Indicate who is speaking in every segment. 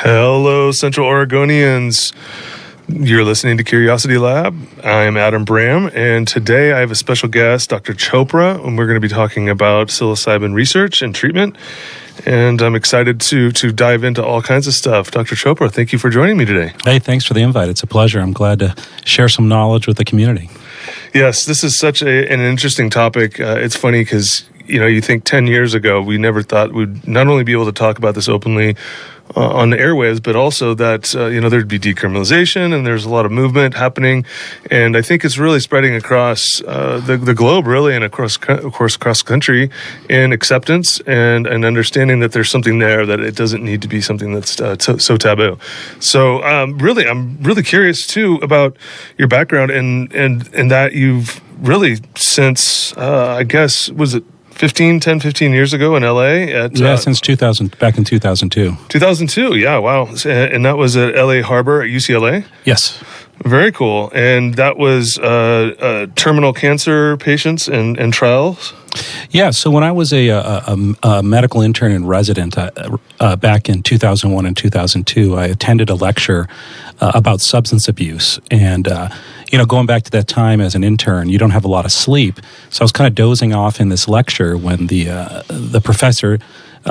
Speaker 1: Hello, Central Oregonians. You're listening to Curiosity Lab. I'm Atom Bram, and today I have a special guest, Dr. Chopra, and we're going to be talking about psilocybin research and treatment. And I'm excited to dive into all kinds of stuff. Dr. Chopra, thank you for joining me today.
Speaker 2: Hey, thanks for the invite. It's a pleasure. I'm glad to share some knowledge with the community.
Speaker 1: Yes, this is such an interesting topic. It's funny because, you think 10 years ago, we never thought we'd not only be able to talk about this openly on the airwaves, but also that, there'd be decriminalization and there's a lot of movement happening. And I think it's really spreading across the globe, really, and across country in acceptance and understanding that there's something there, that it doesn't need to be something that's so taboo. So I'm really curious, too, about your background and that you've really since, I guess, was it 15 years ago in LA?
Speaker 2: Since 2000, back in 2002.
Speaker 1: 2002, yeah, wow. And that was at LA Harbor at UCLA?
Speaker 2: Yes.
Speaker 1: Very cool. And that was terminal cancer patients and trials?
Speaker 2: Yeah, so when I was a medical intern and resident back in 2001 and 2002, I attended a lecture about substance abuse. And going back to that time as an intern, you don't have a lot of sleep. So I was kind of dozing off in this lecture when the professor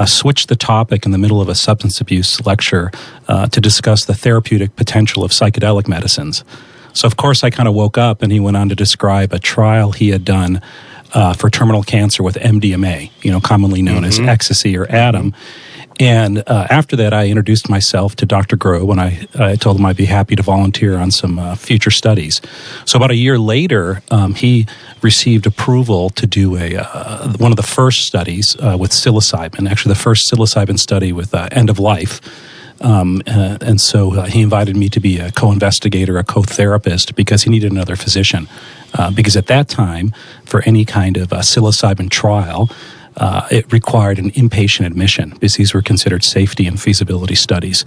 Speaker 2: switched the topic in the middle of a substance abuse lecture to discuss the therapeutic potential of psychedelic medicines. So, of course, I kind of woke up and he went on to describe a trial he had done for terminal cancer with MDMA, commonly known as ecstasy or Atom. And after that, I introduced myself to Dr. Groh, and I told him I'd be happy to volunteer on some future studies. So about a year later, he received approval to do one of the first studies with psilocybin, actually the first psilocybin study with end of life. And so he invited me to be a co-investigator, a co-therapist, because he needed another physician. Because at that time, for any kind of psilocybin trial, it required an inpatient admission because these were considered safety and feasibility studies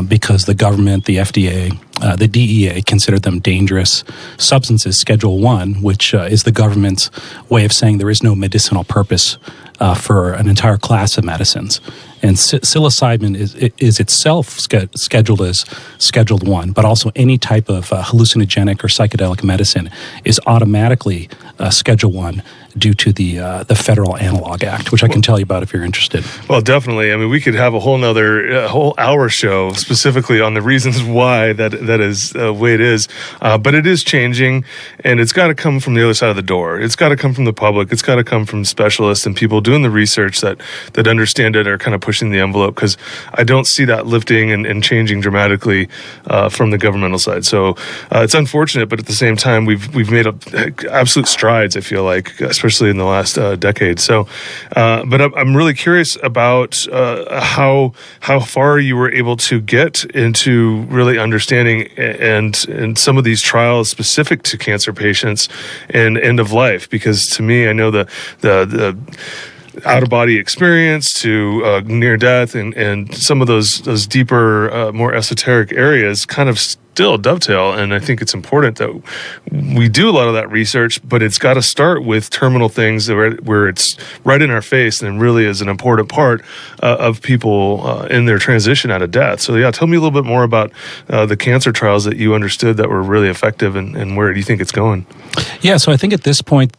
Speaker 2: because the government, the FDA, the DEA considered them dangerous substances, Schedule 1, which is the government's way of saying there is no medicinal purpose for an entire class of medicines. And psilocybin is itself scheduled as Scheduled 1, but also any type of hallucinogenic or psychedelic medicine is automatically Schedule 1 due to the Federal Analog Act, which I can tell you about if you're interested.
Speaker 1: Well, definitely. I mean, we could have a whole hour show specifically on the reasons why that is the way it is. But it is changing, and it's got to come from the other side of the door. It's got to come from the public. It's got to come from specialists and people doing the research that understand it, are kind of pushing the envelope, because I don't see that lifting and changing dramatically from the governmental side. So it's unfortunate, but at the same time, we've made absolute strides, I feel like, especially in the last decade. So, but I'm really curious about how far you were able to get into really understanding and some of these trials specific to cancer patients and end of life, because to me, I know the out-of-body experience to near death and some of those deeper, more esoteric areas kind of still dovetail, and I think it's important that we do a lot of that research, but it's got to start with terminal things where it's right in our face and really is an important part of people in their transition out of death. So yeah, tell me a little bit more about the cancer trials that you understood that were really effective and where do you think it's going?
Speaker 2: Yeah, so I think at this point,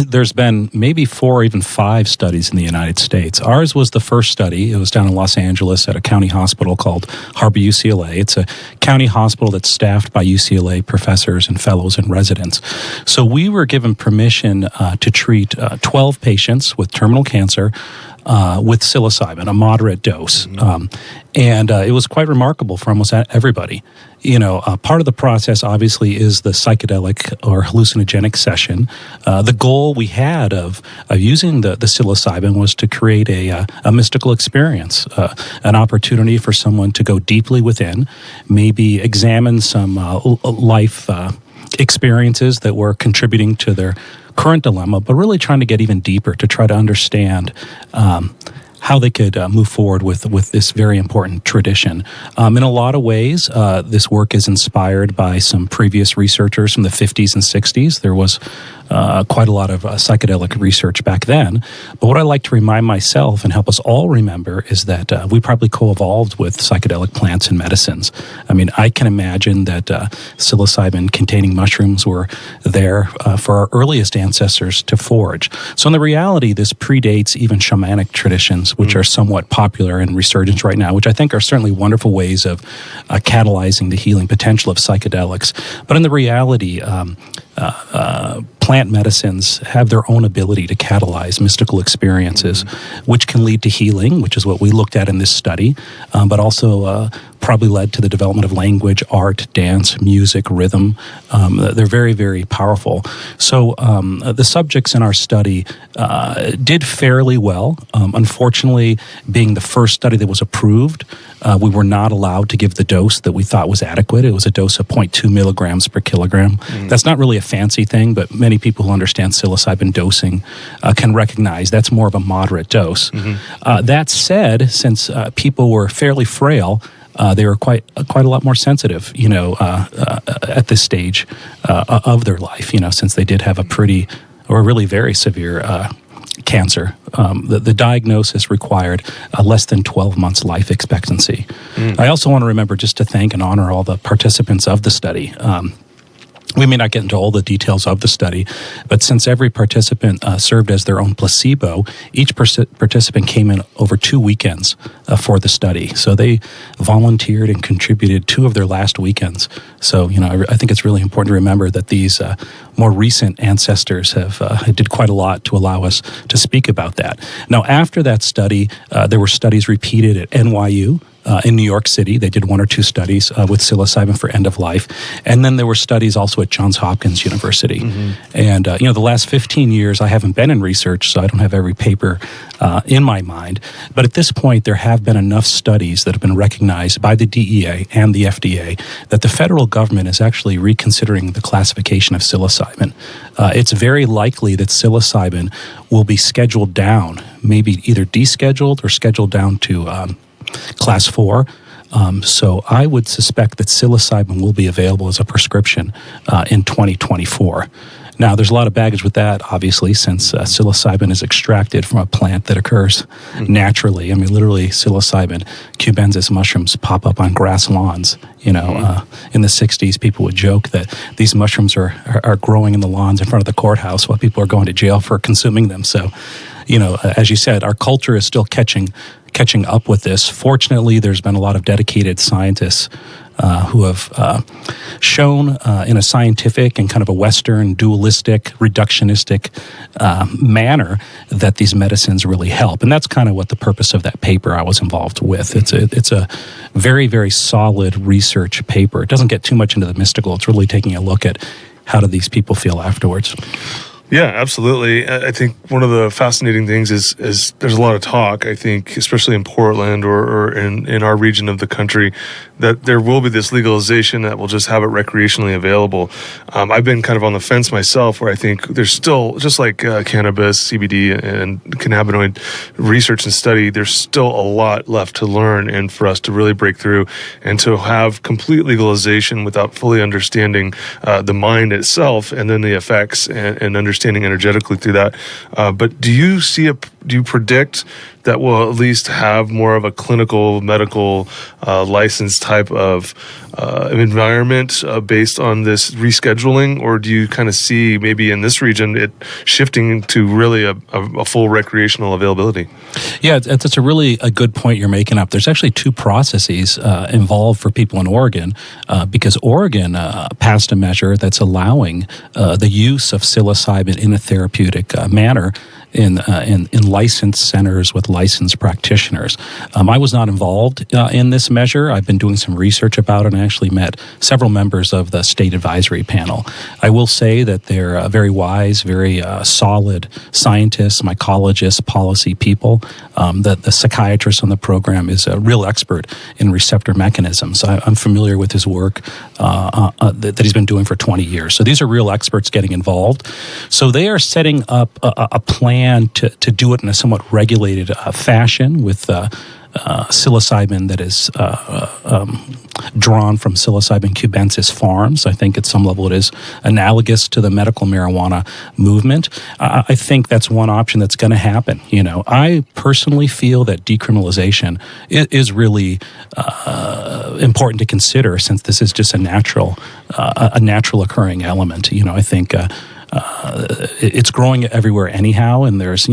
Speaker 2: there's been maybe 4 or even 5 studies in the United States. Ours was the first study. It was down in Los Angeles at a county hospital called Harbor UCLA. It's a county hospital that's staffed by UCLA professors and fellows and residents. So we were given permission to treat 12 patients with terminal cancer with psilocybin, a moderate dose. And it was quite remarkable for almost everybody. Part of the process, obviously, is the psychedelic or hallucinogenic session. The goal we had of using the psilocybin was to create a mystical experience, an opportunity for someone to go deeply within, maybe examine some life experiences that were contributing to their current dilemma, but really trying to get even deeper to try to understand how they could move forward with this very important tradition. In a lot of ways, this work is inspired by some previous researchers from the 50s and 60s. There was quite a lot of psychedelic research back then. But what I like to remind myself and help us all remember is that we probably co-evolved with psychedelic plants and medicines. I mean, I can imagine that psilocybin-containing mushrooms were there for our earliest ancestors to forage. So in the reality, this predates even shamanic traditions, which are somewhat popular in resurgence right now, which I think are certainly wonderful ways of catalyzing the healing potential of psychedelics. But in the reality, plant medicines have their own ability to catalyze mystical experiences, which can lead to healing, which is what we looked at in this study, but also probably led to the development of language, art, dance, music, rhythm. They're very, very powerful. So the subjects in our study did fairly well. Unfortunately, being the first study that was approved, we were not allowed to give the dose that we thought was adequate. It was a dose of 0.2 milligrams per kilogram. That's not really a fancy thing, but many people who understand psilocybin dosing can recognize that's more of a moderate dose. That said, since people were fairly frail, they were quite a lot more sensitive, at this stage of their life, since they did have a pretty or really very severe cancer. The diagnosis required less than 12 months life expectancy. I also want to remember just to thank and honor all the participants of the study. We may not get into all the details of the study, but since every participant served as their own placebo, each participant came in over 2 weekends for the study. So they volunteered and contributed 2 of their last weekends. So, I think it's really important to remember that these more recent ancestors did quite a lot to allow us to speak about that. Now, after that study, there were studies repeated at NYU, in New York City. They did 1 or 2 studies with psilocybin for end of life. And then there were studies also at Johns Hopkins University. And, the last 15 years, I haven't been in research, so I don't have every paper in my mind. But at this point, there have been enough studies that have been recognized by the DEA and the FDA that the federal government is actually reconsidering the classification of psilocybin. It's very likely that psilocybin will be scheduled down, maybe either descheduled or scheduled down to Class 4. So I would suspect that psilocybin will be available as a prescription in 2024. Now, there's a lot of baggage with that, obviously, since psilocybin is extracted from a plant that occurs naturally. I mean, literally, psilocybin, cubensis mushrooms pop up on grass lawns. In the 60s, people would joke that these mushrooms are growing in the lawns in front of the courthouse while people are going to jail for consuming them. So, as you said, our culture is still catching up with this. Fortunately, there's been a lot of dedicated scientists who have shown in a scientific and kind of a Western, dualistic, reductionistic manner that these medicines really help. And that's kind of what the purpose of that paper I was involved with. It's a very, very solid research paper. It doesn't get too much into the mystical. It's really taking a look at how do these people feel afterwards.
Speaker 1: Yeah, absolutely. I think one of the fascinating things is there's a lot of talk, I think, especially in Portland or in our region of the country, that there will be this legalization that will just have it recreationally available. I've been kind of on the fence myself where I think there's still, just like cannabis, CBD, and cannabinoid research and study, there's still a lot left to learn and for us to really break through and to have complete legalization without fully understanding the mind itself and then the effects and understanding energetically through that. But do you predict that we'll at least have more of a clinical, medical, license type of environment based on this rescheduling? Or do you kind of see maybe in this region it shifting to really a full recreational availability?
Speaker 2: Yeah, that's a really a good point you're making up. There's actually 2 processes involved for people in Oregon because Oregon passed a measure that's allowing the use of psilocybin in a therapeutic manner in licensed centers with licensed practitioners. I was not involved in this measure. I've been doing some research about it and actually met several members of the state advisory panel. I will say that they're very wise, very solid scientists, mycologists, policy people. The psychiatrist on the program is a real expert in receptor mechanisms. I'm familiar with his work that he's been doing for 20 years. So these are real experts getting involved. So they are setting up a plan to do it in a somewhat regulated fashion with psilocybin that is drawn from psilocybin cubensis farms. I think at some level it is analogous to the medical marijuana movement. I think that's one option that's going to happen. I personally feel that decriminalization is really important to consider, since this is just a natural occurring element. I think it's growing everywhere anyhow, and there's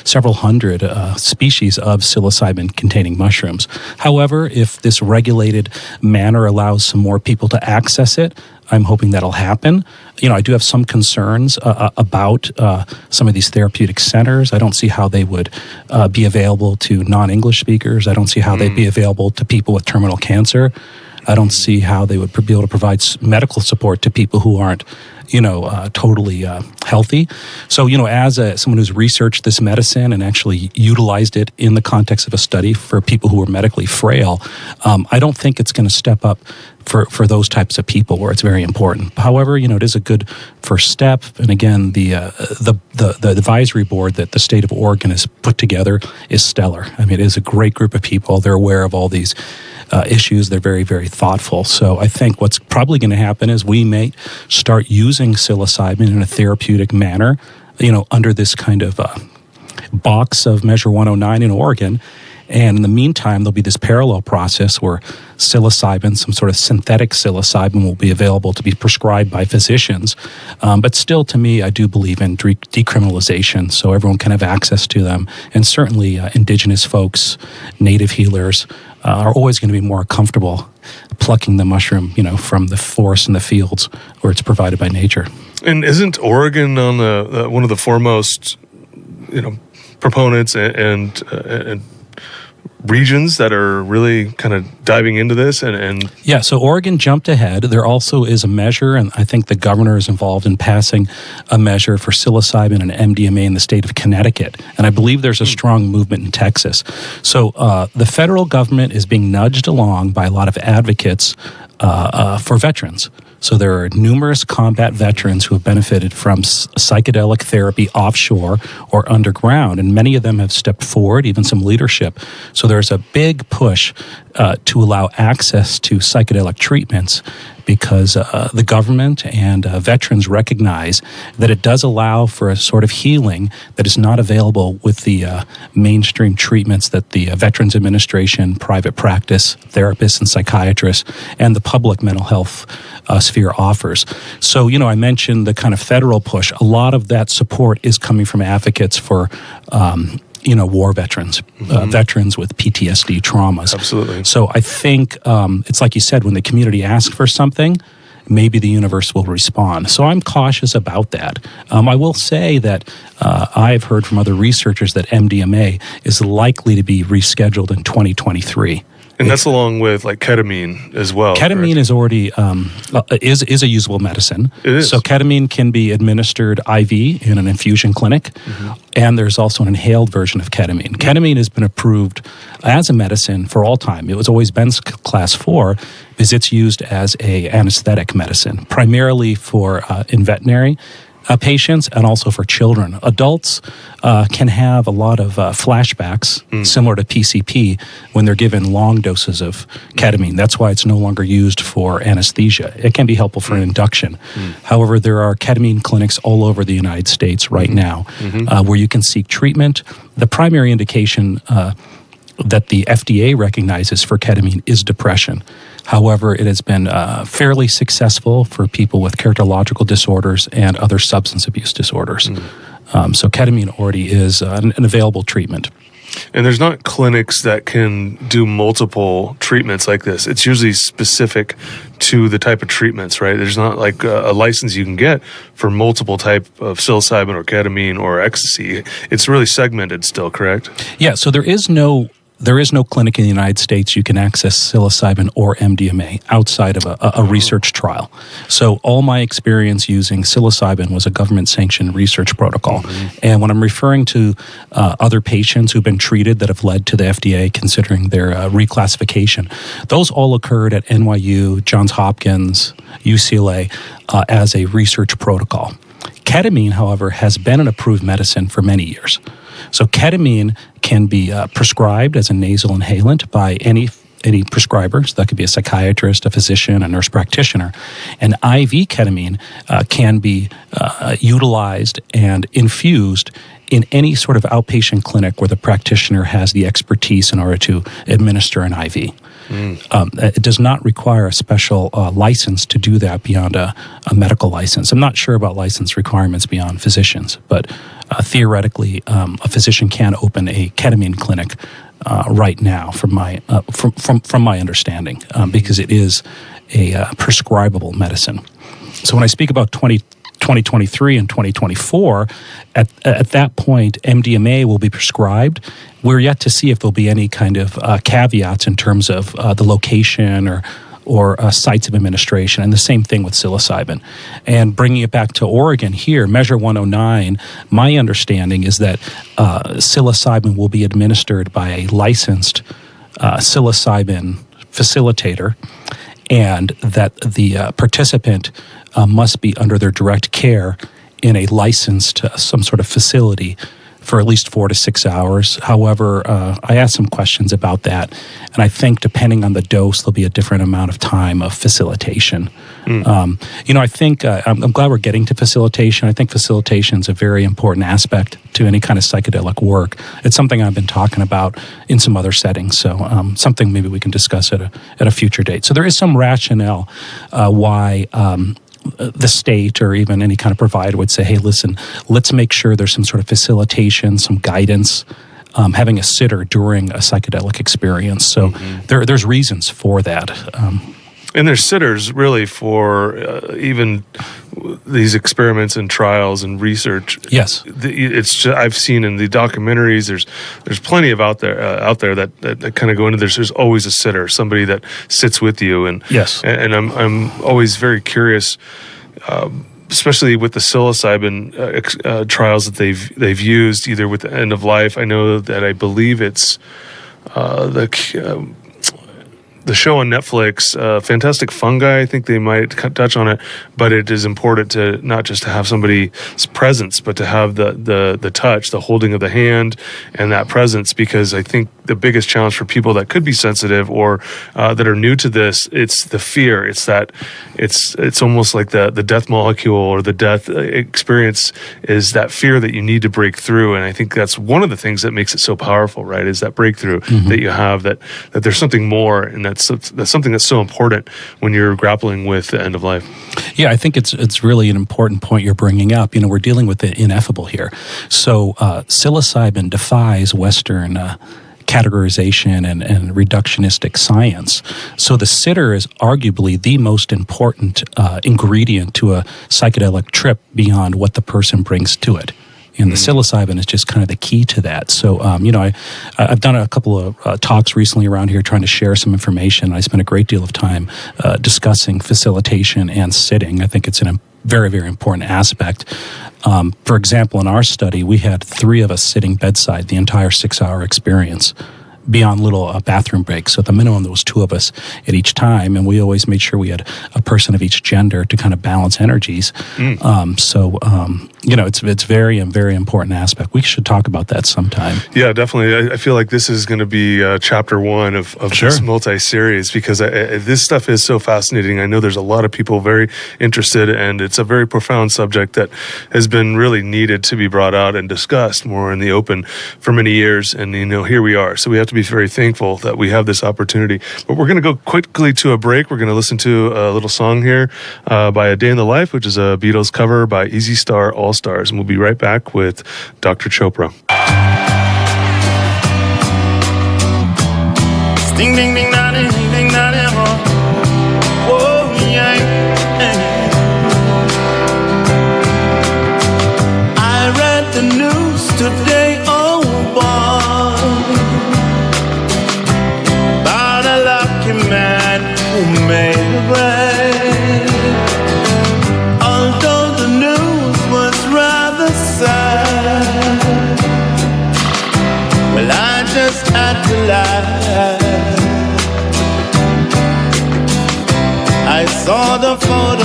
Speaker 2: several hundred species of psilocybin-containing mushrooms. However, if this regulated manner allows some more people to access it, I'm hoping that'll happen. I do have some concerns about some of these therapeutic centers. I don't see how they would be available to non-English speakers. I don't see how they'd be available to people with terminal cancer. I don't see how they would be able to provide medical support to people who aren't totally healthy. So, as someone who's researched this medicine and actually utilized it in the context of a study for people who are medically frail, I don't think it's going to step up for those types of people where it's very important. However, it is a good first step. And again, the advisory board that the state of Oregon has put together is stellar. I mean, it is a great group of people. They're aware of all these issues. They're very, very thoughtful. So I think what's probably going to happen is we may start using psilocybin in a therapeutic manner, under this kind of box of Measure 109 in Oregon. And in the meantime, there'll be this parallel process where psilocybin, some sort of synthetic psilocybin, will be available to be prescribed by physicians. But still, to me, I do believe in decriminalization, so everyone can have access to them. And certainly indigenous folks, native healers, are always going to be more comfortable plucking the mushroom, from the forest and the fields where it's provided by nature.
Speaker 1: And isn't Oregon on the one of the foremost, proponents and regions that are really kind of diving into this? And
Speaker 2: yeah, so Oregon jumped ahead. There also is a measure, and I think the governor is involved in passing a measure for psilocybin and MDMA in the state of Connecticut. And I believe there's a strong movement in Texas. So the federal government is being nudged along by a lot of advocates for veterans. So there are numerous combat veterans who have benefited from psychedelic therapy offshore or underground, and many of them have stepped forward, even some leadership. So there's a big push to allow access to psychedelic treatments, because the government and veterans recognize that it does allow for a sort of healing that is not available with the mainstream treatments that the Veterans Administration, private practice, therapists and psychiatrists, and the public mental health sphere offers. So, I mentioned the kind of federal push. A lot of that support is coming from advocates for war veterans, veterans with PTSD traumas.
Speaker 1: Absolutely.
Speaker 2: So I think it's like you said, when the community asks for something, maybe the universe will respond. So I'm cautious about that. I will say that I've heard from other researchers that MDMA is likely to be rescheduled in 2023.
Speaker 1: And that's along with like ketamine as well.
Speaker 2: Ketamine
Speaker 1: correct?
Speaker 2: is already is a usable medicine.
Speaker 1: It is.
Speaker 2: So ketamine can be administered IV in an infusion clinic, and there's also an inhaled version of ketamine. Ketamine has been approved as a medicine for all time. It was always Ben's class 4 because it's used as a anesthetic medicine, primarily for in veterinary patients and also for children. Adults can have a lot of flashbacks similar to PCP when they're given long doses of ketamine. That's why it's no longer used for anesthesia. It can be helpful for an induction. However, there are ketamine clinics all over the United States right now where you can seek treatment. The primary indication that the FDA recognizes for ketamine is depression. However, it has been fairly successful for people with characterological disorders and other substance abuse disorders. So ketamine already is an available treatment.
Speaker 1: And there's not clinics that can do multiple treatments like this. It's usually specific to the type of treatments, right? There's not like a license you can get for multiple type of psilocybin or ketamine or ecstasy. It's really segmented still, correct?
Speaker 2: Yeah, so there is no clinic in the United States you can access psilocybin or MDMA outside of a research trial. So all my experience using psilocybin was a government-sanctioned research protocol. And when I'm referring to other patients who've been treated that have led to the FDA considering their reclassification, those all occurred at NYU, Johns Hopkins, UCLA as a research protocol. Ketamine, however, has been an approved medicine for many years. So ketamine can be prescribed as a nasal inhalant by any prescribers. That could be a psychiatrist, a physician, a nurse practitioner. And IV ketamine can be utilized and infused in any sort of outpatient clinic where the practitioner has the expertise in order to administer an IV. It does not require a special license to do that beyond a medical license. I'm not sure about license requirements beyond physicians, but theoretically, a physician can open a ketamine clinic right now, from my understanding, because it is a prescribable medicine. So when I speak about 2023 and 2024, at that point, MDMA will be prescribed. We're yet to see if there'll be any kind of caveats in terms of the location or sites of administration, and the same thing with psilocybin. And bringing it back to Oregon here, Measure 109, my understanding is that psilocybin will be administered by a licensed psilocybin facilitator, and that the participant must be under their direct care in a licensed some sort of facility for at least 4 to 6 hours. However, I asked some questions about that, and I think depending on the dose, there'll be a different amount of time of facilitation. I think I'm glad we're getting to facilitation. I think facilitation is a very important aspect to any kind of psychedelic work. It's something I've been talking about in some other settings, so something maybe we can discuss at a future date. So there is some rationale why the state or even any kind of provider would say, hey, listen, let's make sure there's some sort of facilitation, some guidance, having a sitter during a psychedelic experience. So there's reasons for that.
Speaker 1: And there's sitters really for even these experiments and trials and research.
Speaker 2: Yes,
Speaker 1: it's just, I've seen in the documentaries. There's plenty of out there that kind of go into this. There's always a sitter, somebody that sits with you. And
Speaker 2: yes,
Speaker 1: and I'm always very curious, especially with the psilocybin trials that they've used, either with the end of life. I know that I believe it's the show on Netflix, Fantastic Fungi, I think they might touch on it, but it is important to not just to have somebody's presence, but to have the touch, the holding of the hand, and that presence, because I think the biggest challenge for people that could be sensitive or that are new to this, it's the fear. It's that it's almost like the death molecule or the death experience is that fear that you need to break through. And I think that's one of the things that makes it so powerful, right? Is that breakthrough that you have, that there's something more, and that's something that's so important when you're grappling with the end of life.
Speaker 2: Yeah, I think it's really an important point you're bringing up. We're dealing with the ineffable here. So psilocybin defies Western categorization and reductionistic science. So the sitter is arguably the most important ingredient to a psychedelic trip beyond what the person brings to it. And the psilocybin is just kind of the key to that. So, I've done a couple of talks recently around here trying to share some information. I spent a great deal of time discussing facilitation and sitting. I think it's a very, very important aspect. For example, in our study, we had 3 of us sitting bedside the entire 6-hour experience, beyond little bathroom breaks. So at the minimum, there was 2 of us at each time, and we always made sure we had a person of each gender to kind of balance energies. It's very, very important aspect. We should talk about that sometime.
Speaker 1: Yeah, definitely. I feel like this is going to be chapter 1 of this multi-series, because this stuff is so fascinating. I know there's a lot of people very interested, and it's a very profound subject that has been really needed to be brought out and discussed more in the open for many years. And, here we are. So we have to be very thankful that we have this opportunity. But we're going to go quickly to a break. We're going to listen to a little song here by A Day in the Life, which is a Beatles cover by Easy Star All Stars. And we'll be right back with Dr. Chopra.
Speaker 3: Ding, ding, ding, da, ding, ding, da, ding, oh, yeah. I read the news today, oh boy, about a lucky man who made it right. Although the news was rather sad, well, I just had to lie. I saw the photograph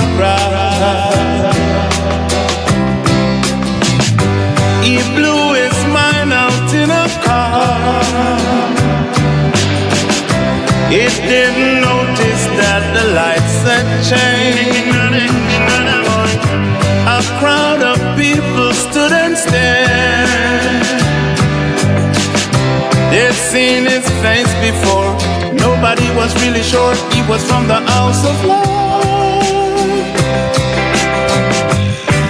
Speaker 3: It didn't notice that the lights had changed. A crowd of people stood and stared. They'd seen his face before. Nobody was really sure he was from the house of love.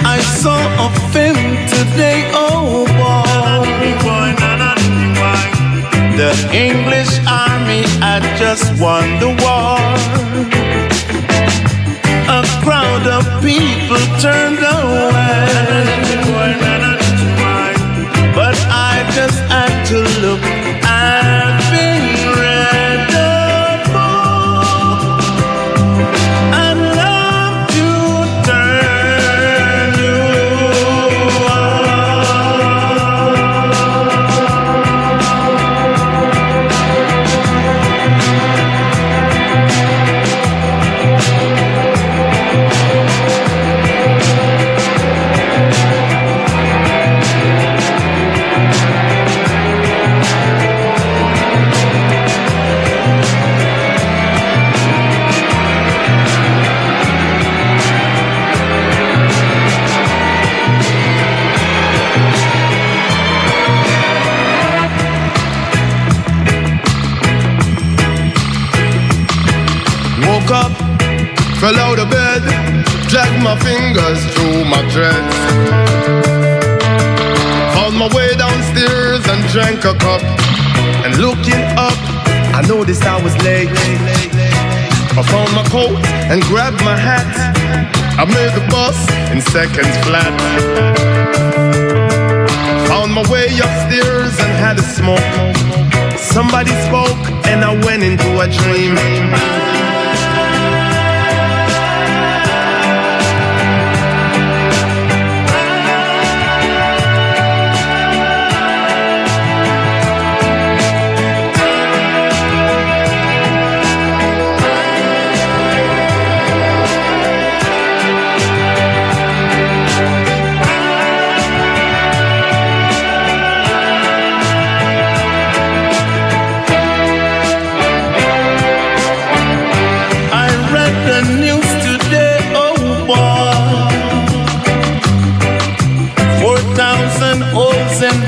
Speaker 3: I saw a film today, oh boy. The English army had just won the war. A crowd of people turned away, but I just had to look. I've been read the book. I'd love to turn you
Speaker 4: up, fell out of bed, dragged my fingers through my dress. Found my way downstairs and drank a cup. And looking up, I noticed I was late. I found my coat and grabbed my hat. I made the bus in seconds flat. Found my way upstairs and had a smoke. Somebody spoke and I went into a dream.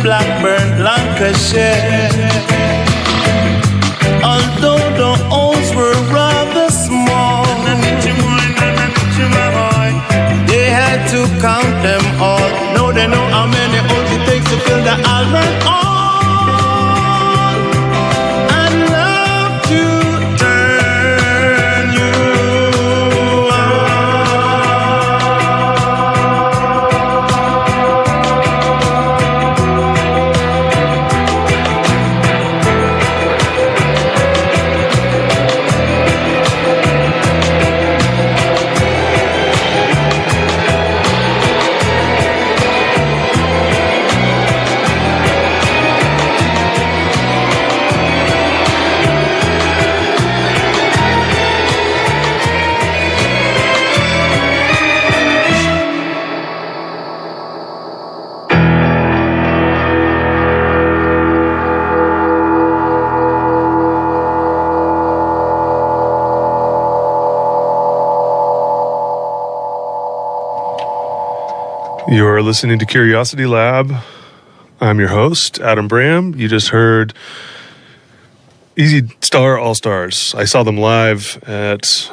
Speaker 3: Blackburn, Lancashire. Although the holes were rather small, they had to count them all. Now they know how many holes it takes to fill the Albert Hall. I'd love to turn you
Speaker 1: You're listening to Curiosity Lab. I'm your host, Atom Bram. You just heard Easy Star All Stars. I saw them live at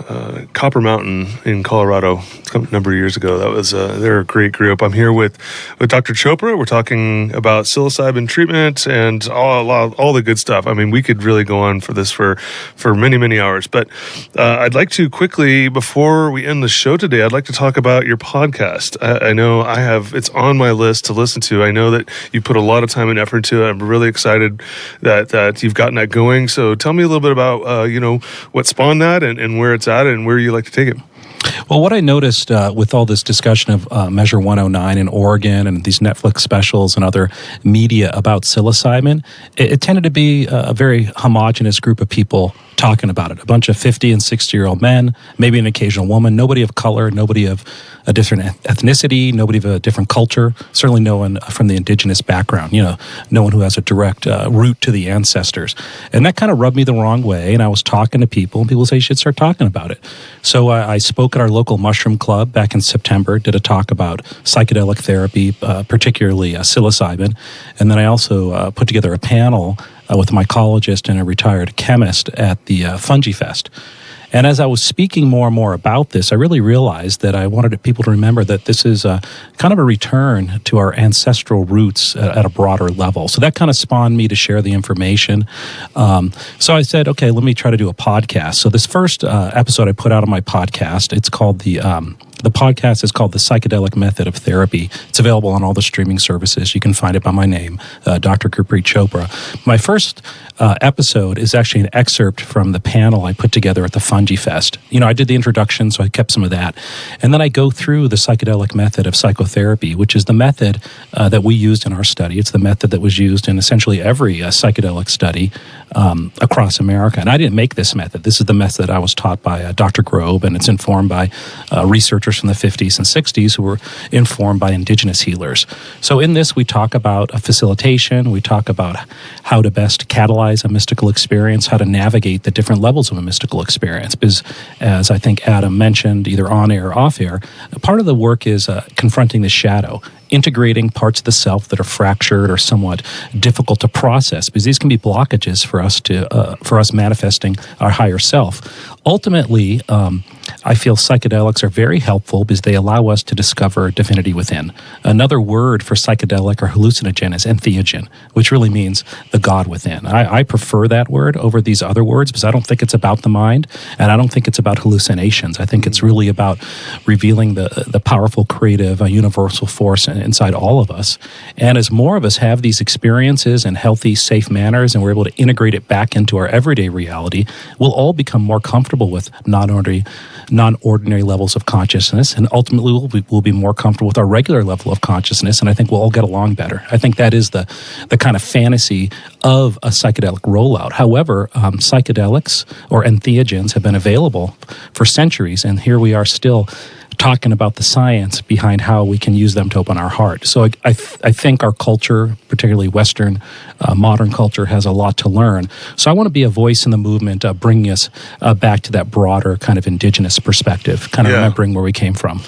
Speaker 1: Copper Mountain in Colorado a number of years ago. That was they're a great group. I'm here with Dr. Chopra. We're talking about psilocybin treatment and all the good stuff. I mean, we could really go on for this for many, many hours. But I'd like to quickly, before we end the show today, I'd like to talk about your podcast. I know it's on my list to listen to. I know that you put a lot of time and effort into it. I'm really excited that you've gotten that going. So tell me a little bit about, what spawned that and where it's at and where you like to take it.
Speaker 2: Well, what I noticed with all this discussion of Measure 109 in Oregon and these Netflix specials and other media about psilocybin, it tended to be a very homogenous group of people talking about it. A bunch of 50 and 60-year-old men, maybe an occasional woman, nobody of color, nobody of a different ethnicity, nobody of a different culture, certainly no one from the indigenous background, no one who has a direct root to the ancestors. And that kind of rubbed me the wrong way, and I was talking to people, and people say you should start talking about it. So I spoke at our local mushroom club back in September, did a talk about psychedelic therapy, particularly psilocybin, and then I also put together a panel with a mycologist and a retired chemist at the Fungi Fest. And as I was speaking more and more about this, I really realized that I wanted people to remember that this is kind of a return to our ancestral roots at a broader level. So that kind of spawned me to share the information. So I said, okay, let me try to do a podcast. So this first episode I put out on my podcast, it's called the podcast is called The Psychedelic Method of Therapy. It's available on all the streaming services. You can find it by my name, Dr. Gurpreet Chopra. My first episode is actually an excerpt from the panel I put together at the Fungi Fest. I did the introduction, so I kept some of that. And then I go through the psychedelic method of psychotherapy, which is the method that we used in our study. It's the method that was used in essentially every psychedelic study across America. And I didn't make this method. This is the method I was taught by Dr. Grobe, and it's informed by researchers from the 50s and 60s who were informed by indigenous healers. So in this, we talk about facilitation, we talk about how to best catalyze a mystical experience, how to navigate the different levels of a mystical experience. Because as I think Adam mentioned, either on air or off air, part of the work is confronting the shadow, integrating parts of the self that are fractured or somewhat difficult to process, because these can be blockages for us manifesting our higher self. Ultimately, I feel psychedelics are very helpful because they allow us to discover divinity within. Another word for psychedelic or hallucinogen is entheogen, which really means the God within. I prefer that word over these other words because I don't think it's about the mind, and I don't think it's about hallucinations. I think it's really about revealing the powerful, creative, universal force inside all of us. And as more of us have these experiences in healthy, safe manners, and we're able to integrate it back into our everyday reality, we'll all become more comfortable with non-ordinary levels of consciousness, and ultimately we'll be more comfortable with our regular level of consciousness, and I think we'll all get along better. I think that is the kind of fantasy of a psychedelic rollout. However, psychedelics or entheogens have been available for centuries, and here we are still talking about the science behind how we can use them to open our heart. So I think our culture, particularly Western modern culture, has a lot to learn. So I want to be a voice in the movement, bringing us back to that broader kind of indigenous perspective, kind of remembering where we came from.